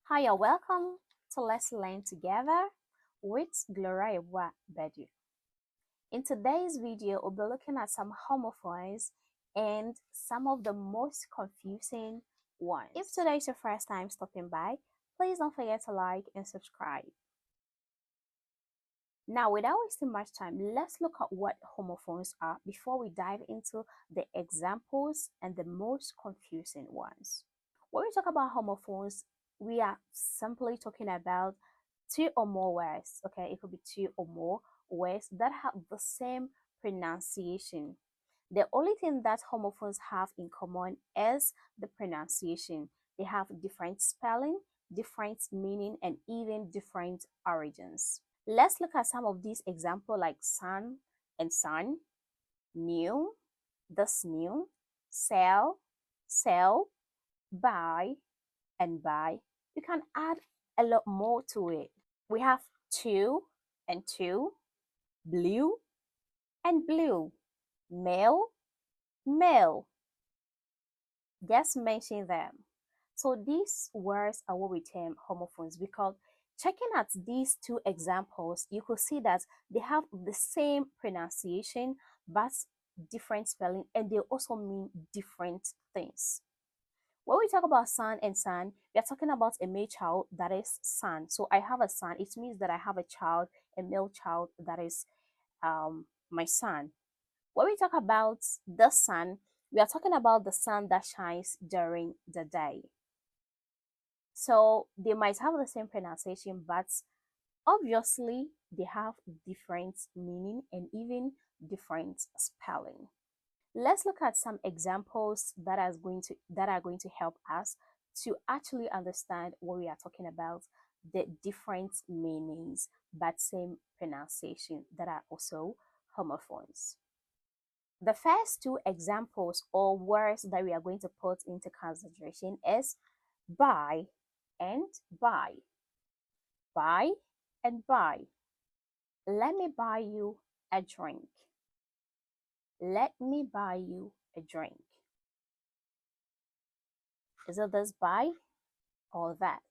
Hi, and welcome to Let's Learn Together with Gloria Bedu. In today's video, we'll be looking at some homophones and some of the most confusing ones. If today is your first time stopping by, please don't forget to like and subscribe. Now, without wasting much time, let's look at what homophones are before we dive into the examples and the most confusing ones. When we talk about homophones, we are simply talking about two or more words. Okay, it could be two or more words that have the same pronunciation. The only thing that homophones have in common is the pronunciation. They have different spelling, different meaning, and even different origins. Let's look at some of these examples like sun and sun, new, this new, sell, sell, buy, and buy. You can add a lot more to it. We have two and two, blue and blue, male, male. Just mention them. So these words are what we term homophones because checking at these two examples, you could see that they have the same pronunciation but different spelling, and they also mean different things. When we talk about son and son, we are talking about a male child that is son. So I have a son. It means that I have a child, a male child that is my son. When we talk about the sun, we are talking about the sun that shines during the day. So they might have the same pronunciation, but obviously they have different meaning and even different spelling. Let's look at some examples that are going to help us to actually understand what we are talking about, the different meanings but same pronunciation that are also homophones. The first two examples or words that we are going to put into consideration is buy and buy. Buy and buy. Let me buy you a drink. Let me buy you a drink. Is it this buy or that?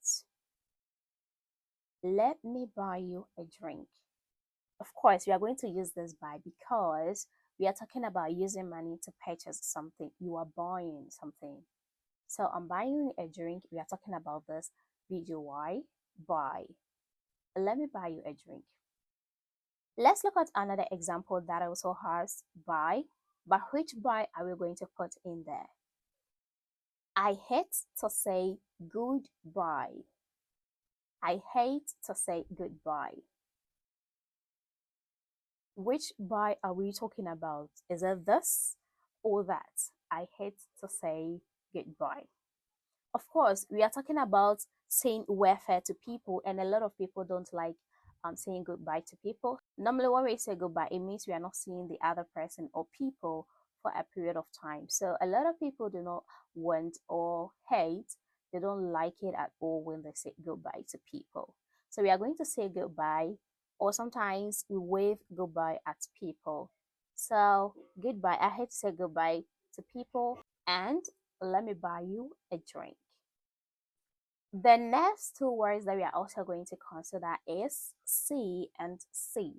Let me buy you a drink. Of course, we are going to use this buy because we are talking about using money to purchase something. You are buying something. So I'm buying you a drink. We are talking about this BUY, buy. Let me buy you a drink. Let's look at another example that also has buy, but which buy are we going to put in there? I hate to say goodbye. I hate to say goodbye. Which buy are we talking about? Is it this or that? I hate to say goodbye. Of course, we are talking about saying welfare to people, and a lot of people don't like saying goodbye to people. Normally, when we say goodbye, it means we are not seeing the other person or people for a period of time. So a lot of people do not want or hate, they don't like it at all when they say goodbye to people. So we are going to say goodbye, or sometimes we wave goodbye at people. So goodbye, I hate to say goodbye to people, and let me buy you a drink. The next two words that we are also going to consider is see and see.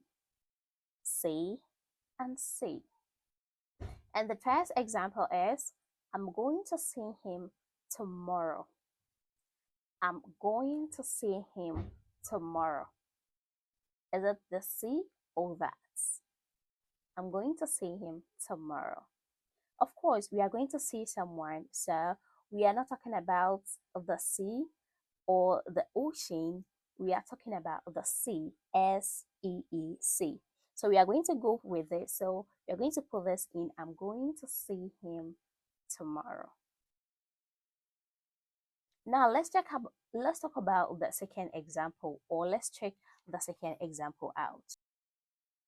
See and see. And the first example is I'm going to see him tomorrow. I'm going to see him tomorrow. Is it the see or that? I'm going to see him tomorrow. Of course, we are going to see someone, so we are not talking about the sea or the ocean. We are talking about the sea, SEEC. So we are going to go with this. So we are going to put this in. I'm going to see him tomorrow. Now let's talk about the second example, or let's check the second example out.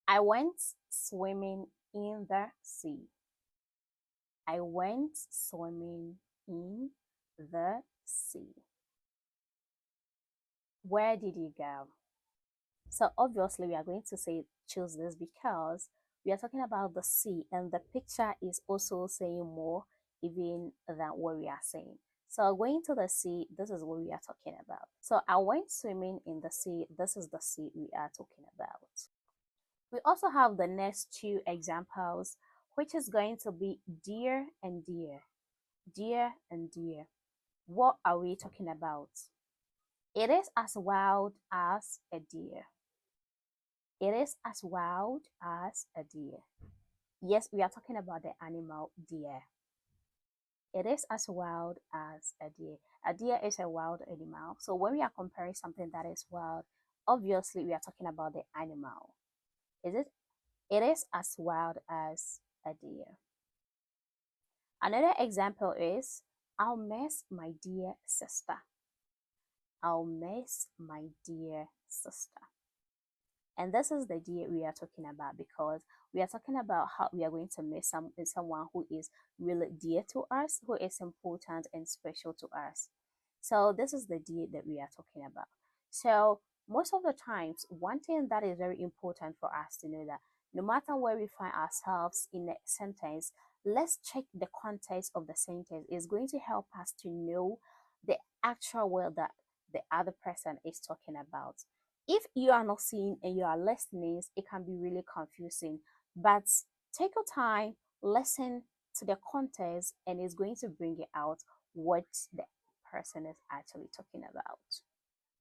I went swimming in the sea. I went swimming in the sea. Where did you go? So obviously we are going to say choose this because we are talking about the sea, and the picture is also saying more even than what we are saying. So going to the sea, this is what we are talking about. So I went swimming in the sea. This is the sea we are talking about. We also have the next two examples, which is going to be deer and deer. Deer and deer. What are we talking about? It is as wild as a deer. It is as wild as a deer. Yes, we are talking about the animal deer. It is as wild as a deer. A deer is a wild animal. So when we are comparing something that is wild, obviously we are talking about the animal. Is it? It is as wild as a deer. Another example is I'll miss my dear sister. I'll miss my dear sister. And this is the dear we are talking about because we are talking about how we are going to miss someone who is really dear to us, who is important and special to us. So this is the dear that we are talking about. So most of the times, one thing that is very important for us to know that no matter where we find ourselves in a sentence, let's check the context of the sentence. It's going to help us to know the actual word that the other person is talking about. If you are not seeing and you are listening, it can be really confusing. But take your time, listen to the context, and it's going to bring it out what the person is actually talking about.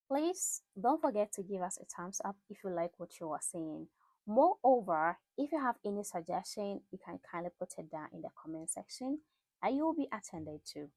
Please don't forget to give us a thumbs up if you like what you are saying. Moreover, if you have any suggestion, you can kindly put it down in the comment section and you will be attended to.